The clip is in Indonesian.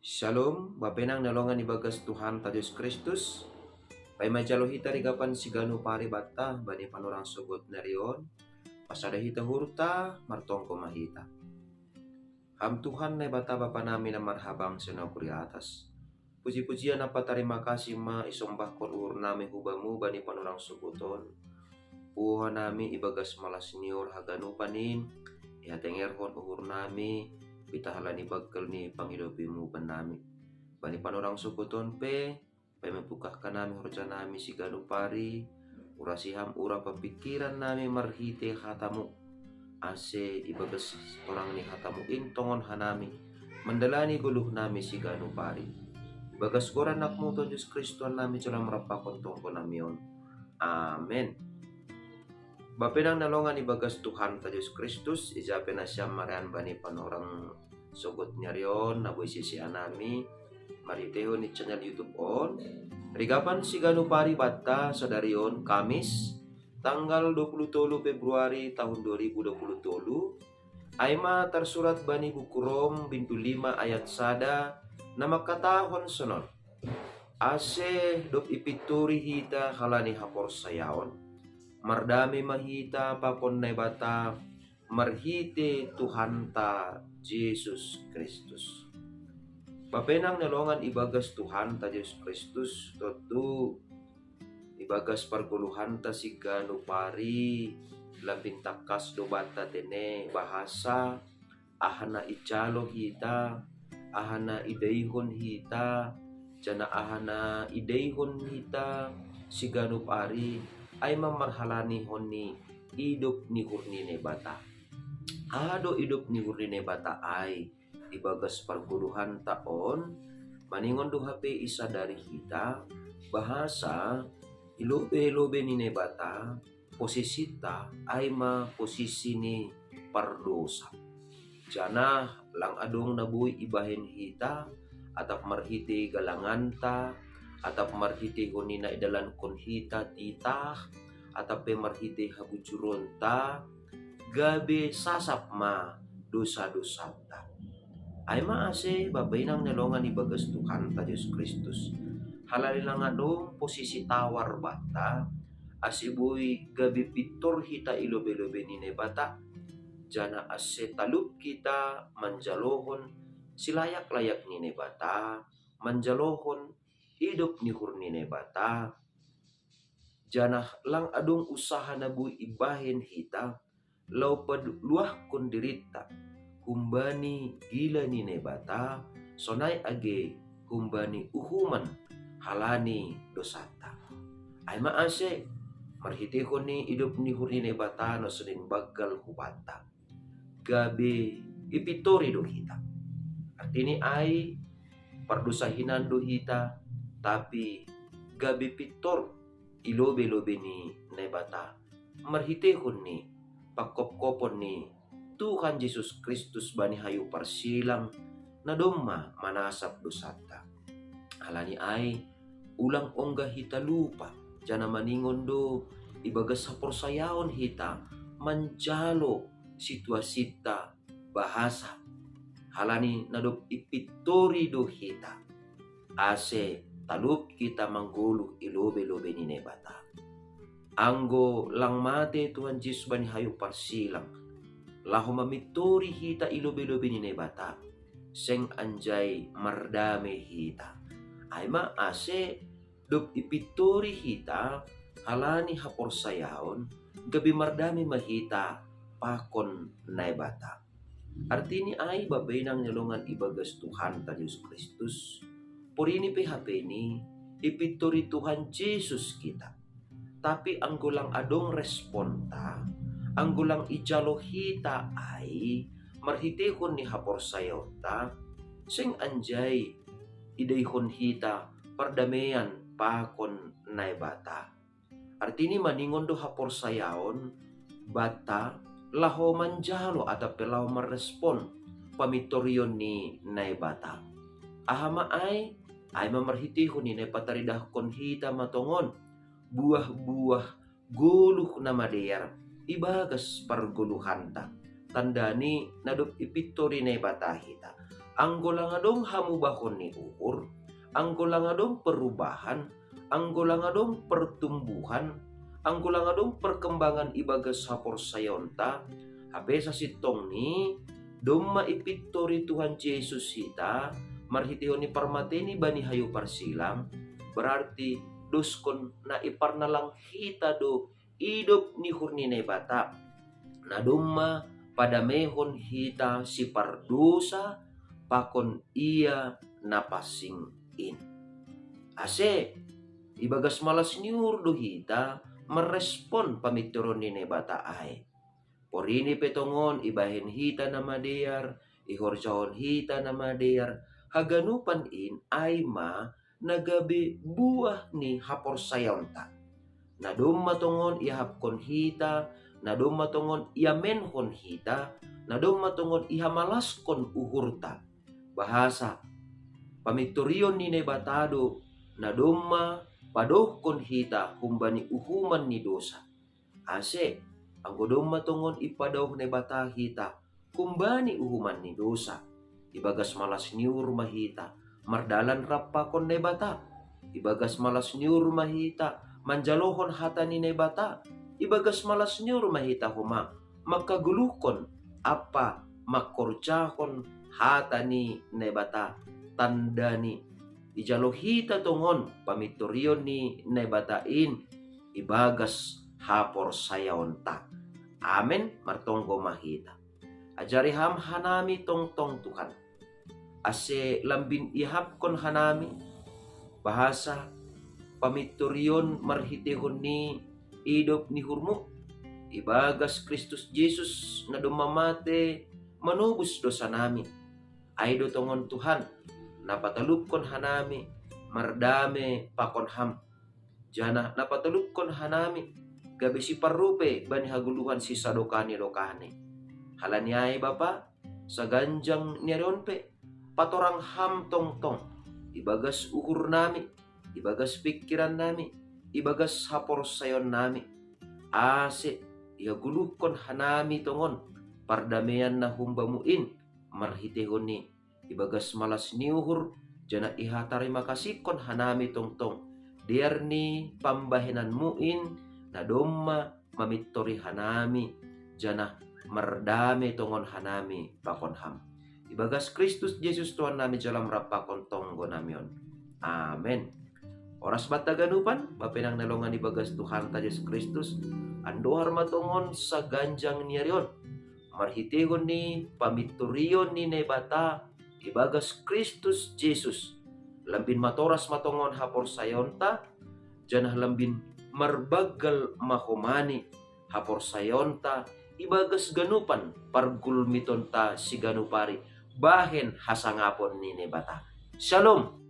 Shalom, bapenang nalongan ibagas Tuhan ta Yesus Kristus. Pay majalo hita rigapan sigano pari bata bani panurang sugot narion. Pasada hita hurta martongko mahita. Ham Tuhan na bata bapa namin na marhabang sinakuri atas. Puji-pujian apa terima kasih ma isombah kon ur nami hubamu bani panurang sugoton. Puha nami ibagas malas nior haganu panin. Ihatengerhon uhur nami pitahalani bagkel ni panghidopimu panami. Bani panorang sukuton pe membukakan nami hurja nami si ganu pari urasiham ura papikiran nami marhite hatamu ase ibagas orang ni hatamu intongon hanami mendalani guluh nami si ganu pari ibagas koran nakmu to Yesus Kristus nami cula merapakon tongko namion. Amen. Bapenang nalongan ibagas Tuhan ta Yesus Kristus ijape na siya marian bani panorang sogot nyarion na boy sisi anami mariteo ni channel YouTube on. Rigapan si ganu pari bata sadarion Kamis tanggal 23 Februari tahun 2023 aima tersurat bani buku Rom bintu 5 ayat sada nama katahon sonon ase dop ipituri hita halani hapor sayaon mardami mahita pakon na bata marhite Tuhan ta Yesus Kristus. Bapenang nalongan ibagas Tuhan ta Yesus Kristus totu ibagas parguluhan ta si ganu pari labing takas do bata tene bahasa ahana icalo hita ahana ideihon hita jana ahana ideihon hita si ganu pari ay mamarhalani honi hidup ni hurnine bata. Ado hidup ni hurnine bata ay ibagas parguluhan taon maningon do HP isa dari kita bahasa ilobe-lobe ni bata posisita ay ma posisi ni pardosa. Jana lang adong nabuy ibahin hita atap marhiti galanganta atap marhiti honina idalan kon hita titah atap marhiti habujuron ta gabe sasap ma dosa-dosa ta. Ay maase babainang nalongan ibagas Tuhan ta Yesus Kristus. Halali lang adong posisi tawar bata asiboy gabi pitor hita ilobe-lobe ni bata jana ase talup kita manjalohon silayak-layak ni bata manjalohon hidup ni hurnine bata jana lang adong usaha na buy ibahin hita law padluah kun dirita humbani gila ni bata sonay age humbani uhuman halani dosata. Ay maase marhiti ko ni hidup ni hurnine bata no sunin baggal hubata gabi ipitori do hita artini ay pardusahinan do hita tapi gabi pitor ilobe-lobe ni bata marhitehon ni pagkopkopon ni Tuhan Yesus Kristus bani hayu parsilang na domma manasap dosata. Alani ay ulang ongga hita lupa jana maningon do ibagas sa porsayaon hita manjalo situasita bahasa halani nadop ipitori do hita ase talup kita mangguluh ilobe-lobe ni bata. Anggo lang mate Tuhan Yesus bani hayu parsilang laho mamitori hita ilobe-lobe ni bata seng anjay mardame hita ay maase dop ipitori hita halani hapor sayaon gabi mardame mahita pakon na bata. Artini ay babainang nalongan ibagas Tuhan ta Yesus Kristus porini PHP ni ipitori Tuhan Yesus kita tapi ang gulang adong responta ang gulang ijalo hita ay marhitehon ni hapor sayaw ta sing anjay idayhon hita pardamean pakon na bata. Artini maningon do hapor sayaon bata laho manjalo atap laho marespon pamitoryon ni na bata. Ahama ay mamarhitehon ni pataridah kon hita matongon buah-buah guluh na mader ibagas parguluhan ta tandani nadop ipitori na bata hita anggolangadong hamubahon ni uhur, anggolangadong perubahan, anggolangadong pertumbuhan, anggolangadong perkembangan ibagas hapor sayonta, habe sa sitong ni, domma ipittori Tuhan Yesus hita, marhitihon ni parmateni bani hayu parsilang, berarti doskon na iparnalang hita do idop ni hurnine bata, na domma pada mehon hita si pardosa, pakon ia napasing in. Ase, ibagas malas niur do hita, merespon pamituron ni bata ay. Porini petongon ibahin hita na madeyar, ihorjahon hita na madeyar, haganupan in ay ma nagabi buah ni hapor sayonta. Nadum matongon ihapkon hita, nadum matongon iamenhon hita, nadum matongon ihamalaskon uhurta. Bahasa pamitorion ni nebatado, nadumma padohkon hita humbani uhuman ni dosa. Ase, ang godom matongon ipadauh nebata hita, kumbani uhuman ni dosa. Ibagas malas niur mahita, mardalan rapakon nebata. Ibagas malas niur mahita, manjalohon hata ni nebata. Ibagas malas niur mahita huma, makagulukon apa makorjahon hata ni nebata. Tanda ni ijalohita tongon pamitorion ni nebatain, ibagas hapor sayonta. Amen, martonggo mahita. Ajari ham hanami tongtong Tuhan. Ase lambin ihapkon hanami, bahasa pamitorion marhitehon ni idop ni hurmu, ibagas Kristus Yesus na dumamate manubus dosa nami. Aido tongon Tuhan, napatalupkon hanami, mardame pakon ham. Jana napatalupkon hanami, gabi si parupe bani haguluhan si sadokani-dokani. Halanyay Bapa, sa ganjang niyarionpe, patorang ham tongtong, ibagas uhur nami, ibagas pikiran nami, ibagas hapor sayon nami. Ase, ihagulukon hanami tongon, pardamean na humbamuin, marhitehon ni, ibagas malas niuhur, jana iha tarima kasih kon hanami tongtong, diarni pambahinan muin, na domma mamitori hanami, jana merdame tongon hanami pakon ham. Ibagas Kristus Yesus Tuhan nami jalam rapakon tonggo namion. Amen. Oras bataganupan, bapenang nalongan ibagas Tuhan ta Yesus Kristus, andohar matongon sa ganjang niyarion, marhitegon ni pamitorion ni nebata, ibagas Kristus Yesus, lambin matoras matongon hapor sayonta, janah lambin marbagal mahomani hapor sayonta, ibagas ganupan pargulmiton ta si ganupari, bahen hasangapon ni nebata. Shalom.